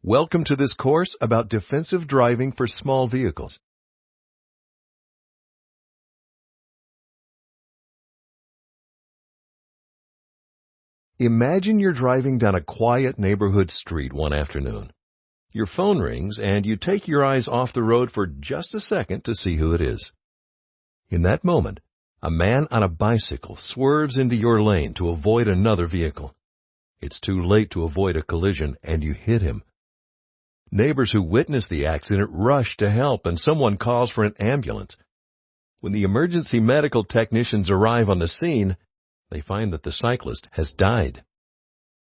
Welcome to this course about defensive driving for small vehicles. Imagine you're driving down a quiet neighborhood street one afternoon. Your phone rings and you take your eyes off the road for just a second to see who it is. In that moment, a man on a bicycle swerves into your lane to avoid another vehicle. It's too late to avoid a collision and you hit him. Neighbors who witnessed the accident rush to help and someone calls for an ambulance. When the emergency medical technicians arrive on the scene, they find that the cyclist has died.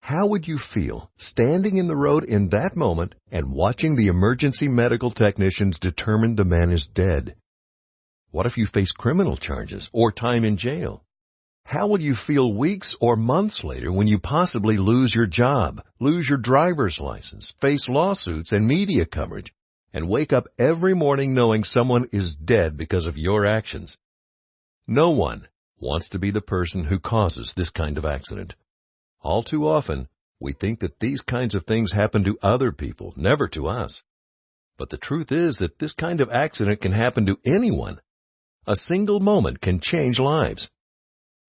How would you feel standing in the road in that moment and watching the emergency medical technicians determine the man is dead? What if you face criminal charges or time in jail? How will you feel weeks or months later when you possibly lose your job, lose your driver's license, face lawsuits and media coverage, and wake up every morning knowing someone is dead because of your actions? No one wants to be the person who causes this kind of accident. All too often, we think that these kinds of things happen to other people, never to us. But the truth is that this kind of accident can happen to anyone. A single moment can change lives.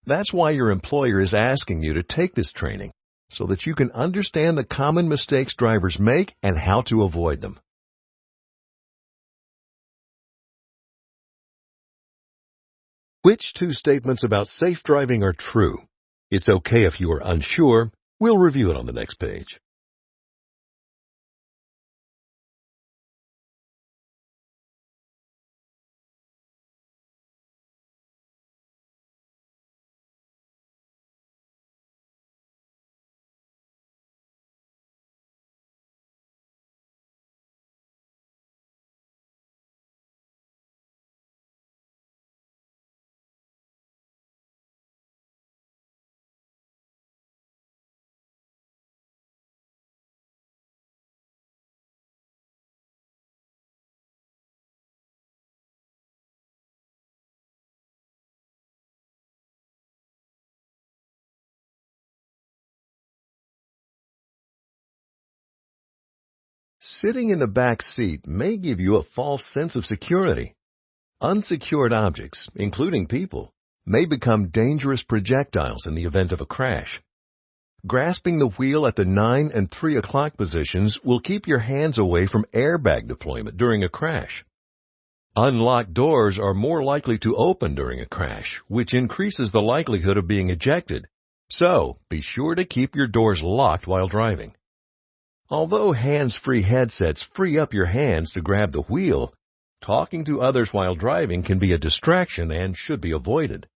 That's why your employer is asking you to take this training, so that you can understand the common mistakes drivers make and how to avoid them. Which two statements about safe driving are true? It's okay if you are unsure. We'll review it on the next page. Sitting in the back seat may give you a false sense of security. Unsecured objects, including people, may become dangerous projectiles in the event of a crash. Grasping the wheel at the 9 and 3 o'clock positions will keep your hands away from airbag deployment during a crash. Unlocked doors are more likely to open during a crash, which increases the likelihood of being ejected. So, be sure to keep your doors locked while driving. Although hands-free headsets free up your hands to grab the wheel, talking to others while driving can be a distraction and should be avoided.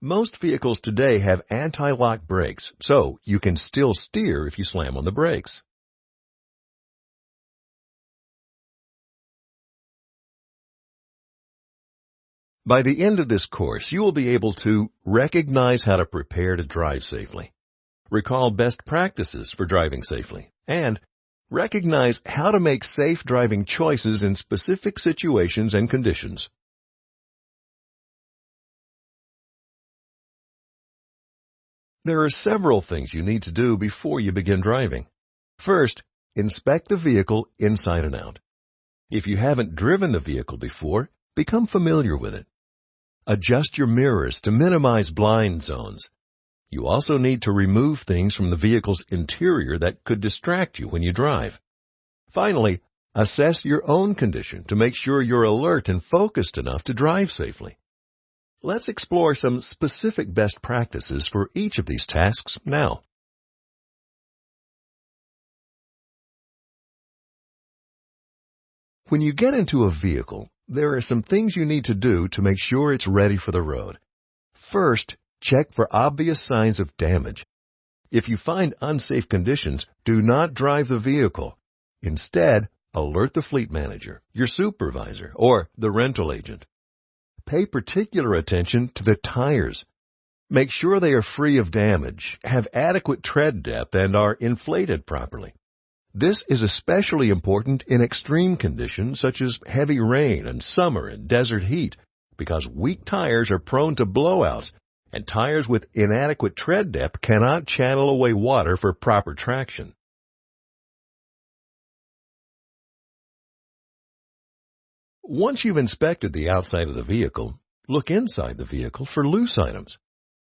Most vehicles today have anti-lock brakes, so you can still steer if you slam on the brakes. By the end of this course, you will be able to recognize how to prepare to drive safely, recall best practices for driving safely, and recognize how to make safe driving choices in specific situations and conditions. There are several things you need to do before you begin driving. First, inspect the vehicle inside and out. If you haven't driven the vehicle before, become familiar with it. Adjust your mirrors to minimize blind zones. You also need to remove things from the vehicle's interior that could distract you when you drive. Finally, assess your own condition to make sure you're alert and focused enough to drive safely. Let's explore some specific best practices for each of these tasks now. When you get into a vehicle, there are some things you need to do to make sure it's ready for the road. First, check for obvious signs of damage. If you find unsafe conditions, do not drive the vehicle. Instead, alert the fleet manager, your supervisor, or the rental agent. Pay particular attention to the tires. Make sure they are free of damage, have adequate tread depth, and are inflated properly. This is especially important in extreme conditions such as heavy rain and summer and desert heat, because weak tires are prone to blowouts, and tires with inadequate tread depth cannot channel away water for proper traction. Once you've inspected the outside of the vehicle, look inside the vehicle for loose items.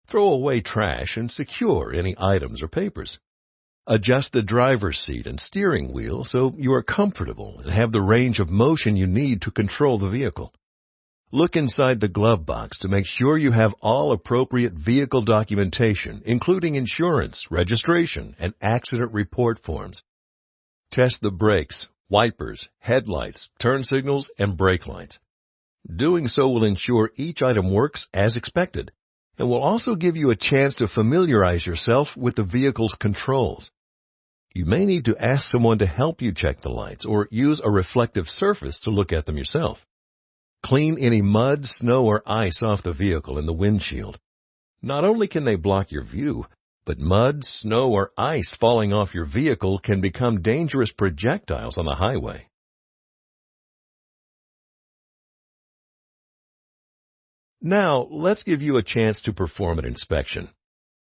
Throw away trash and secure any items or papers. Adjust the driver's seat and steering wheel so you are comfortable and have the range of motion you need to control the vehicle. Look inside the glove box to make sure you have all appropriate vehicle documentation, including insurance, registration, and accident report forms. Test the brakes, wipers, headlights, turn signals, and brake lights. Doing so will ensure each item works as expected and will also give you a chance to familiarize yourself with the vehicle's controls. You may need to ask someone to help you check the lights or use a reflective surface to look at them yourself. Clean any mud, snow, or ice off the vehicle and the windshield. Not only can they block your view, but mud, snow, or ice falling off your vehicle can become dangerous projectiles on the highway. Now, let's give you a chance to perform an inspection.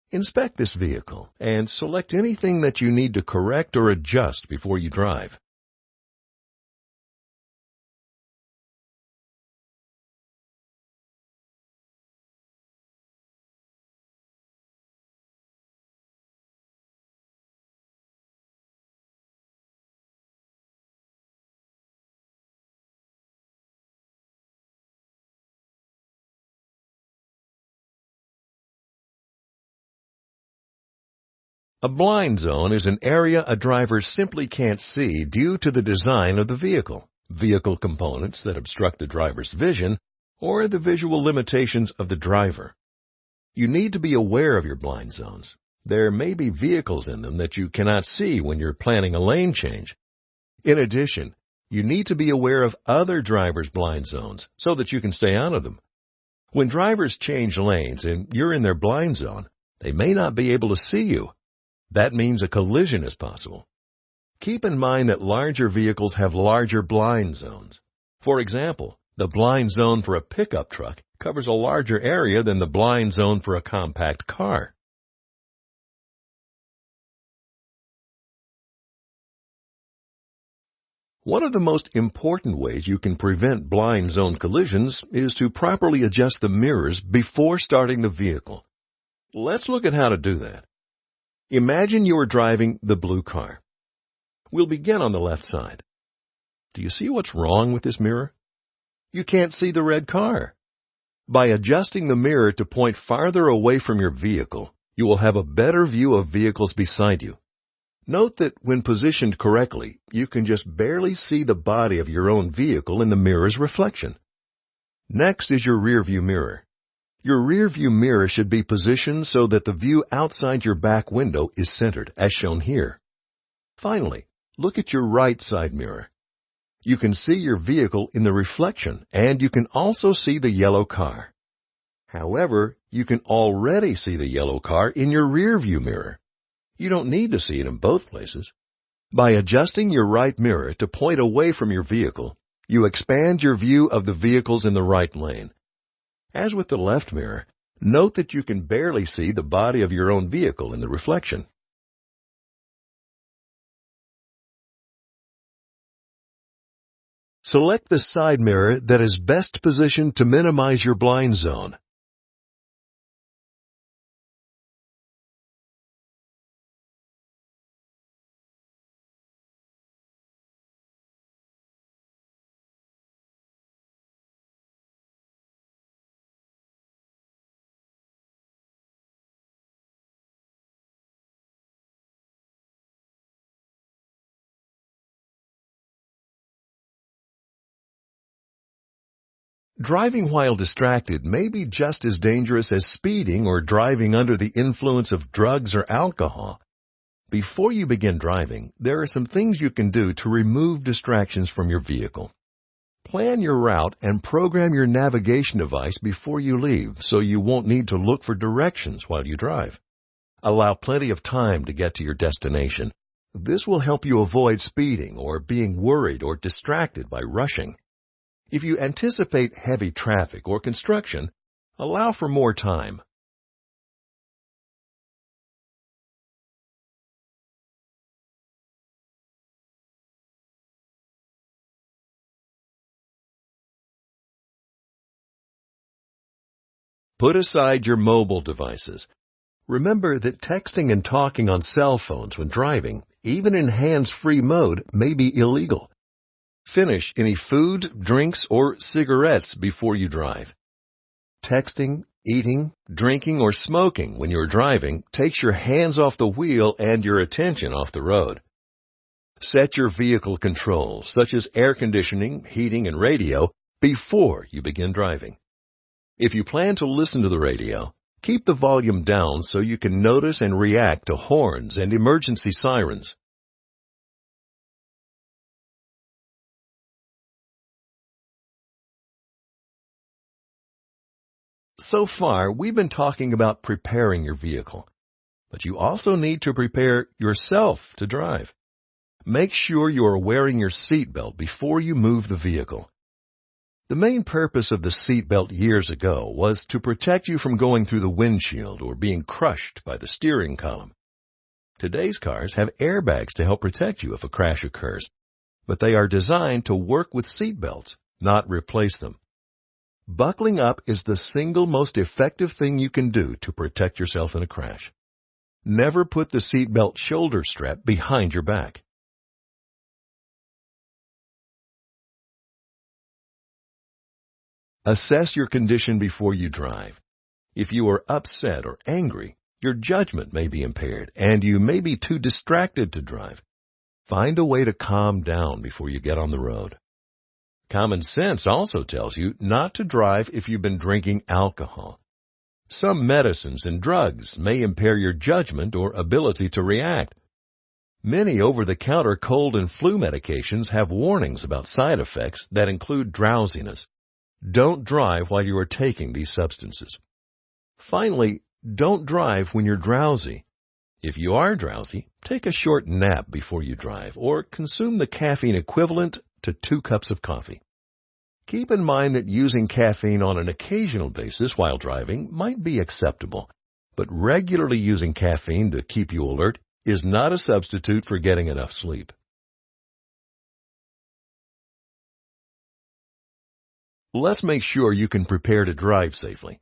Inspect this vehicle and select anything that you need to correct or adjust before you drive. A blind zone is an area a driver simply can't see due to the design of the vehicle components that obstruct the driver's vision, or the visual limitations of the driver. You need to be aware of your blind zones. There may be vehicles in them that you cannot see when you're planning a lane change. In addition, you need to be aware of other drivers' blind zones so that you can stay out of them. When drivers change lanes and you're in their blind zone, they may not be able to see you. That means a collision is possible. Keep in mind that larger vehicles have larger blind zones. For example, the blind zone for a pickup truck covers a larger area than the blind zone for a compact car. One of the most important ways you can prevent blind zone collisions is to properly adjust the mirrors before starting the vehicle. Let's look at how to do that. Imagine you are driving the blue car. We'll begin on the left side. Do you see what's wrong with this mirror? You can't see the red car. By adjusting the mirror to point farther away from your vehicle, you will have a better view of vehicles beside you. Note that when positioned correctly, you can just barely see the body of your own vehicle in the mirror's reflection. Next is your rear view mirror. Your rear view mirror should be positioned so that the view outside your back window is centered, as shown here. Finally, look at your right side mirror. You can see your vehicle in the reflection, and you can also see the yellow car. However, you can already see the yellow car in your rear view mirror. You don't need to see it in both places. By adjusting your right mirror to point away from your vehicle, you expand your view of the vehicles in the right lane. As with the left mirror, note that you can barely see the body of your own vehicle in the reflection. Select the side mirror that is best positioned to minimize your blind zone. Driving while distracted may be just as dangerous as speeding or driving under the influence of drugs or alcohol. Before you begin driving, there are some things you can do to remove distractions from your vehicle. Plan your route and program your navigation device before you leave so you won't need to look for directions while you drive. Allow plenty of time to get to your destination. This will help you avoid speeding or being worried or distracted by rushing. If you anticipate heavy traffic or construction, allow for more time. Put aside your mobile devices. Remember that texting and talking on cell phones when driving, even in hands-free mode, may be illegal. Finish any food, drinks, or cigarettes before you drive. Texting, eating, drinking, or smoking when you're driving takes your hands off the wheel and your attention off the road. Set your vehicle controls, such as air conditioning, heating, and radio, before you begin driving. If you plan to listen to the radio, keep the volume down so you can notice and react to horns and emergency sirens. So far, we've been talking about preparing your vehicle, but you also need to prepare yourself to drive. Make sure you are wearing your seatbelt before you move the vehicle. The main purpose of the seatbelt years ago was to protect you from going through the windshield or being crushed by the steering column. Today's cars have airbags to help protect you if a crash occurs, but they are designed to work with seatbelts, not replace them. Buckling up is the single most effective thing you can do to protect yourself in a crash. Never put the seatbelt shoulder strap behind your back. Assess your condition before you drive. If you are upset or angry, your judgment may be impaired, and you may be too distracted to drive. Find a way to calm down before you get on the road. Common sense also tells you not to drive if you've been drinking alcohol. Some medicines and drugs may impair your judgment or ability to react. Many over-the-counter cold and flu medications have warnings about side effects that include drowsiness. Don't drive while you are taking these substances. Finally, don't drive when you're drowsy. If you are drowsy, take a short nap before you drive, or consume the caffeine equivalent to 2 cups of coffee. Keep in mind that using caffeine on an occasional basis while driving might be acceptable, but regularly using caffeine to keep you alert is not a substitute for getting enough sleep. Let's make sure you can prepare to drive safely.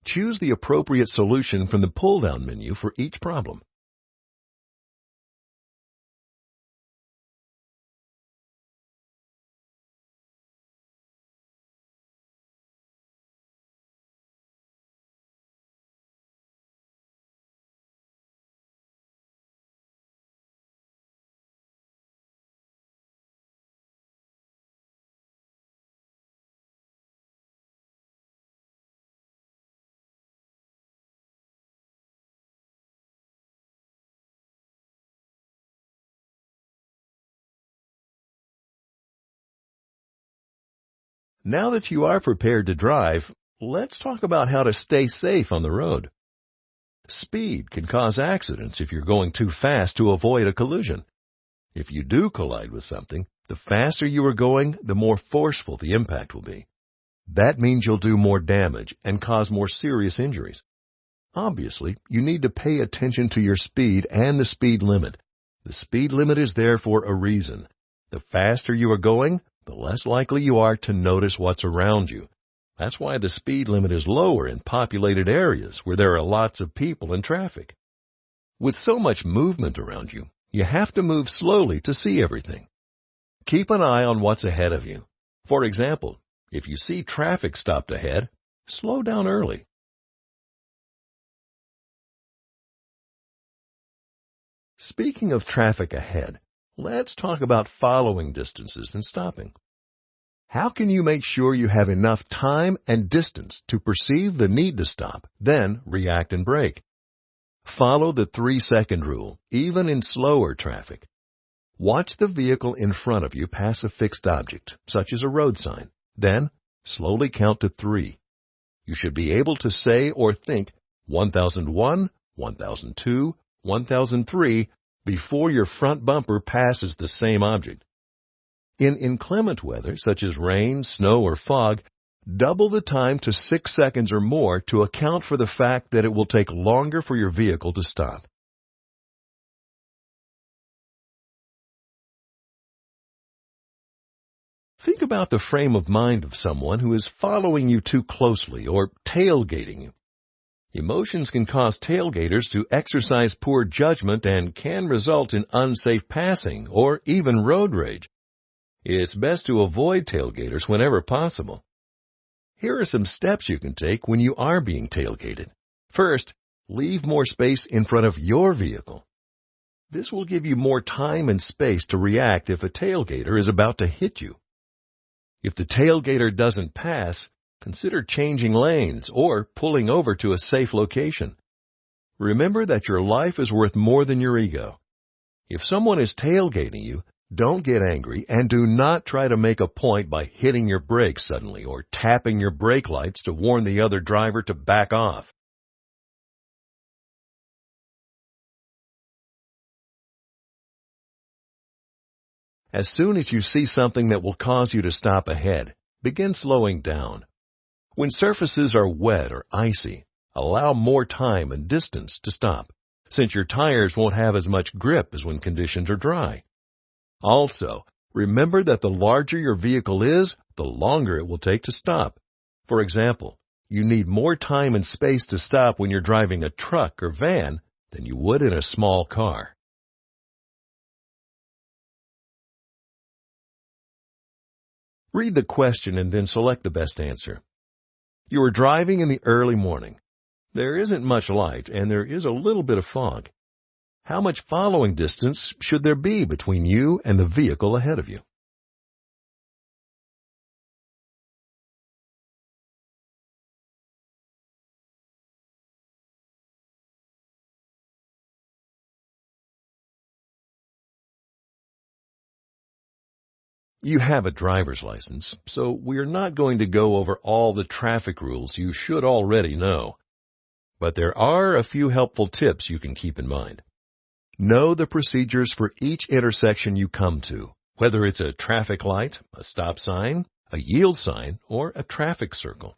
Choose the appropriate solution from the pull-down menu for each problem. Now that you are prepared to drive, let's talk about how to stay safe on the road. Speed can cause accidents if you're going too fast to avoid a collision. If you do collide with something, the faster you are going, the more forceful the impact will be. That means you'll do more damage and cause more serious injuries. Obviously, you need to pay attention to your speed and the speed limit. The speed limit is there for a reason. The faster you are going, the less likely you are to notice what's around you. That's why the speed limit is lower in populated areas where there are lots of people and traffic. With so much movement around you, you have to move slowly to see everything. Keep an eye on what's ahead of you. For example, if you see traffic stopped ahead, slow down early. Speaking of traffic ahead, let's talk about following distances and stopping. How can you make sure you have enough time and distance to perceive the need to stop, then react and brake? Follow the 3-second rule, even in slower traffic. Watch the vehicle in front of you pass a fixed object, such as a road sign. Then, slowly count to 3. You should be able to say or think 1001, 1002, 1003 before your front bumper passes the same object. In inclement weather, such as rain, snow, or fog, double the time to 6 seconds or more to account for the fact that it will take longer for your vehicle to stop. Think about the frame of mind of someone who is following you too closely or tailgating you. Emotions can cause tailgaters to exercise poor judgment and can result in unsafe passing or even road rage. It's best to avoid tailgaters whenever possible. Here are some steps you can take when you are being tailgated. First, leave more space in front of your vehicle. This will give you more time and space to react if a tailgater is about to hit you. If the tailgater doesn't pass, consider changing lanes or pulling over to a safe location. Remember that your life is worth more than your ego. If someone is tailgating you, don't get angry and do not try to make a point by hitting your brakes suddenly or tapping your brake lights to warn the other driver to back off. As soon as you see something that will cause you to stop ahead, begin slowing down. When surfaces are wet or icy, allow more time and distance to stop, since your tires won't have as much grip as when conditions are dry. Also, remember that the larger your vehicle is, the longer it will take to stop. For example, you need more time and space to stop when you're driving a truck or van than you would in a small car. Read the question and then select the best answer. You are driving in the early morning. There isn't much light and there is a little bit of fog. How much following distance should there be between you and the vehicle ahead of you? You have a driver's license, so we are not going to go over all the traffic rules you should already know. But there are a few helpful tips you can keep in mind. Know the procedures for each intersection you come to, whether it's a traffic light, a stop sign, a yield sign, or a traffic circle.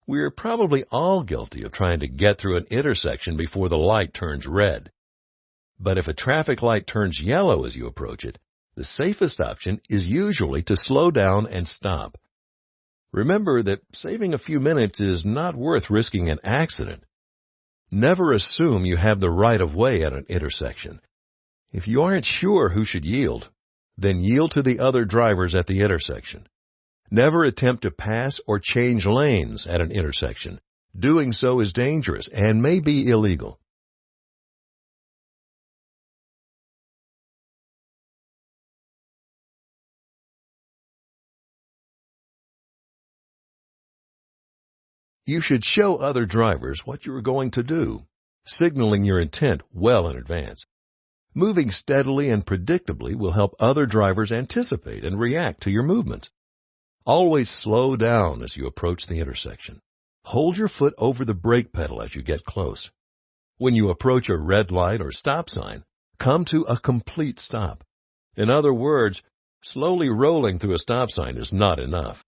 We're probably all guilty of trying to get through an intersection before the light turns red. But if a traffic light turns yellow as you approach it, the safest option is usually to slow down and stop. Remember that saving a few minutes is not worth risking an accident. Never assume you have the right of way at an intersection. If you aren't sure who should yield, then yield to the other drivers at the intersection. Never attempt to pass or change lanes at an intersection. Doing so is dangerous and may be illegal. You should show other drivers what you are going to do, signaling your intent well in advance. Moving steadily and predictably will help other drivers anticipate and react to your movements. Always slow down as you approach the intersection. Hold your foot over the brake pedal as you get close. When you approach a red light or stop sign, come to a complete stop. In other words, slowly rolling through a stop sign is not enough.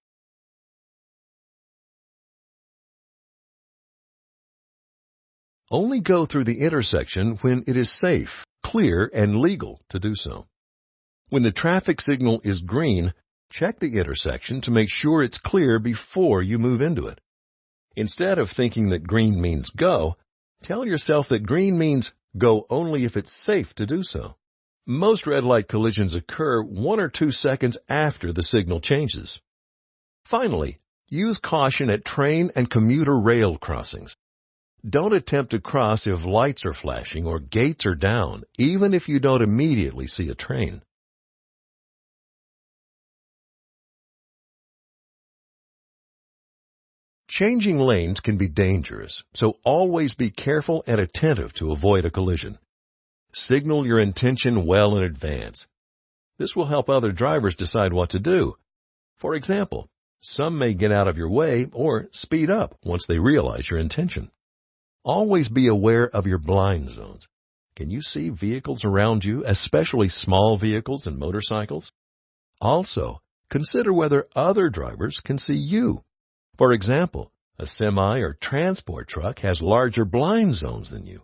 Only go through the intersection when it is safe, clear, and legal to do so. When the traffic signal is green, check the intersection to make sure it's clear before you move into it. Instead of thinking that green means go, tell yourself that green means go only if it's safe to do so. Most red light collisions occur 1 or 2 seconds after the signal changes. Finally, use caution at train and commuter rail crossings. Don't attempt to cross if lights are flashing or gates are down, even if you don't immediately see a train. Changing lanes can be dangerous, so always be careful and attentive to avoid a collision. Signal your intention well in advance. This will help other drivers decide what to do. For example, some may get out of your way or speed up once they realize your intention. Always be aware of your blind zones. Can you see vehicles around you, especially small vehicles and motorcycles? Also, consider whether other drivers can see you. For example, a semi or transport truck has larger blind zones than you.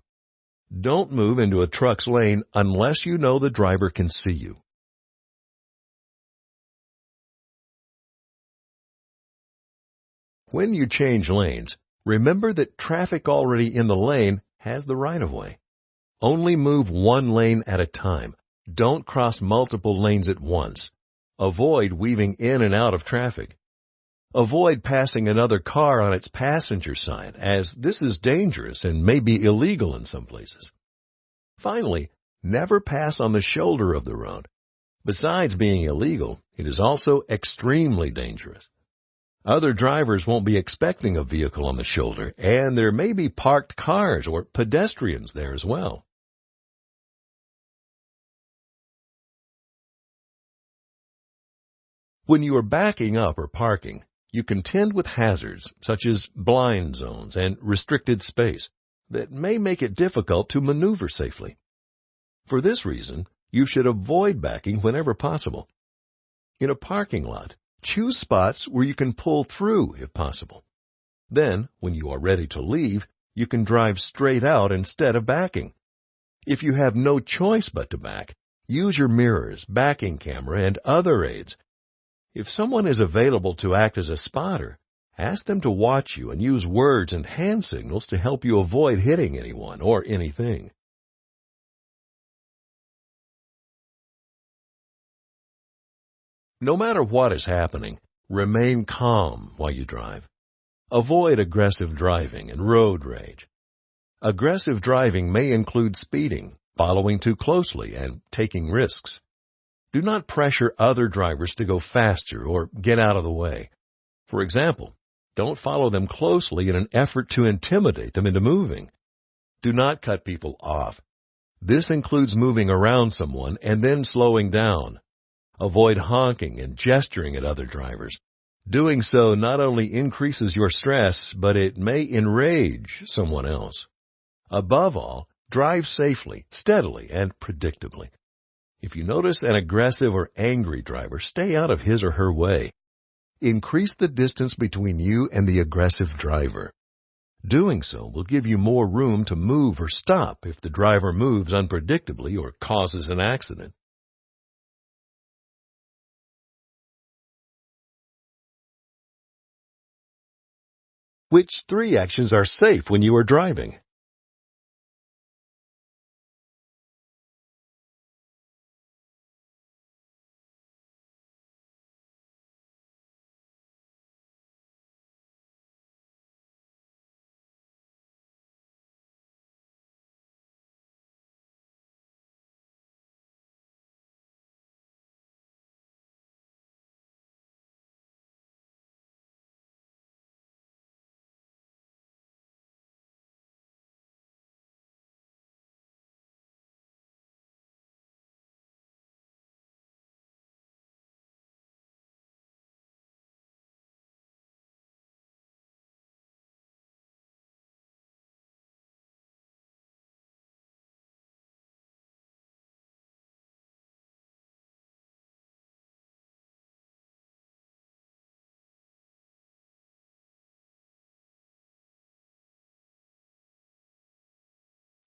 Don't move into a truck's lane unless you know the driver can see you. When you change lanes, remember that traffic already in the lane has the right-of-way. Only move one lane at a time. Don't cross multiple lanes at once. Avoid weaving in and out of traffic. Avoid passing another car on its passenger side, as this is dangerous and may be illegal in some places. Finally, never pass on the shoulder of the road. Besides being illegal, it is also extremely dangerous. Other drivers won't be expecting a vehicle on the shoulder, and there may be parked cars or pedestrians there as well. When you are backing up or parking, you contend with hazards such as blind zones and restricted space that may make it difficult to maneuver safely. For this reason, you should avoid backing whenever possible. In a parking lot, choose spots where you can pull through if possible. Then, when you are ready to leave, you can drive straight out instead of backing. If you have no choice but to back, use your mirrors, backing camera, and other aids. If someone is available to act as a spotter, ask them to watch you and use words and hand signals to help you avoid hitting anyone or anything. No matter what is happening, remain calm while you drive. Avoid aggressive driving and road rage. Aggressive driving may include speeding, following too closely, and taking risks. Do not pressure other drivers to go faster or get out of the way. For example, don't follow them closely in an effort to intimidate them into moving. Do not cut people off. This includes moving around someone and then slowing down. Avoid honking and gesturing at other drivers. Doing so not only increases your stress, but it may enrage someone else. Above all, drive safely, steadily, and predictably. If you notice an aggressive or angry driver, stay out of his or her way. Increase the distance between you and the aggressive driver. Doing so will give you more room to move or stop if the driver moves unpredictably or causes an accident. Which 3 actions are safe when you are driving?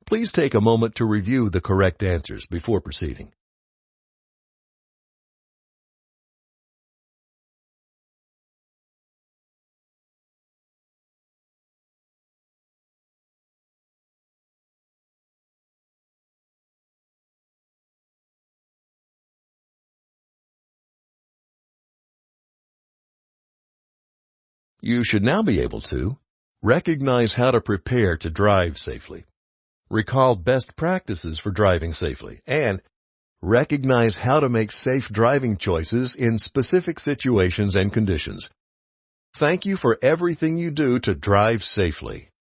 Please take a moment to review the correct answers before proceeding. You should now be able to recognize how to prepare to drive safely, recall best practices for driving safely, and recognize how to make safe driving choices in specific situations and conditions. Thank you for everything you do to drive safely.